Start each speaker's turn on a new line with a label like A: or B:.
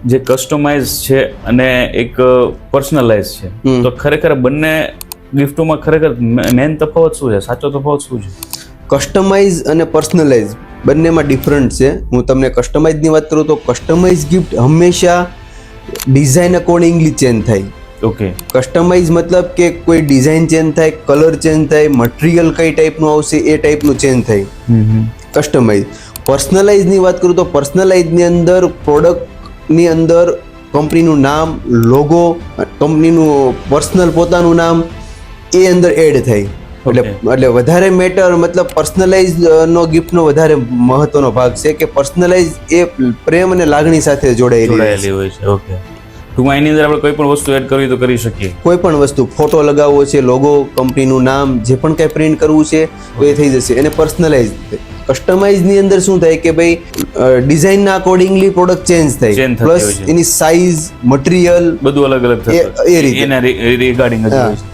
A: જે કસ્ટમાઇઝ છે અને એક પર્સનલાઇઝ છે, તો ખરેખર બંને ગિફ્ટોમાં ખરેખર મેન તફાવત શું છે, સાચો તફાવત શું છે?
B: કસ્ટમાઇઝ અને પર્સનલાઇઝ બંનેમાં ડિફરન્ટ છે. હું તમને કસ્ટમાઇઝની વાત કરું તો કસ્ટમાઇઝ ગિફ્ટ હંમેશા ડિઝાઇન અકોર્ડિંગલી ચેન્જ થાય.
A: ઓકે.
B: કસ્ટમાઇઝ મતલબ કે કોઈ ડિઝાઇન ચેન્જ થાય, કલર ચેન્જ થાય, મટીરિયલ કઈ ટાઈપનું આવશે એ ટાઈપનું ચેન્જ થાય કસ્ટમાઇઝ. પર્સનલાઇઝની વાત કરું તો પર્સનલાઇઝની અંદર પ્રોડક્ટની અંદર કંપનીનું નામ, લોગો, કંપનીનું પર્સનલ પોતાનું નામ એ અંદર એડ થાય. એટલે વધારે મેટર મતલબ પર્સનલાઇઝ નો ગિફ્ટનો વધારે મહત્વનો ભાગ છે કે પર્સનલાઇઝ એ પ્રેમ અને લાગણી સાથે જોડાયેલી
A: હોય છે. ઓકે. ટૂંકમાં એની અંદર આપણે કોઈ પણ વસ્તુ એડ કરવી તો કરી શકીએ.
B: કોઈ પણ વસ્તુ, ફોટો લગાવવો છે, લોગો, કંપનીનું નામ, જે પણ કાંઈ પ્રિન્ટ કરવું છે તો એ થઈ જશે. એને પર્સનલાઇઝ. કસ્ટમાઇઝની અંદર શું થાય કે ભાઈ ડિઝાઇનના અકોર્ડિંગલી પ્રોડક્ટ ચેન્જ થાય, પ્લસ એની સાઇઝ, મટીરિયલ
A: બધું અલગ અલગ
B: એ રીતે
A: એના રિગાર્ડિંગ જ હોય છે.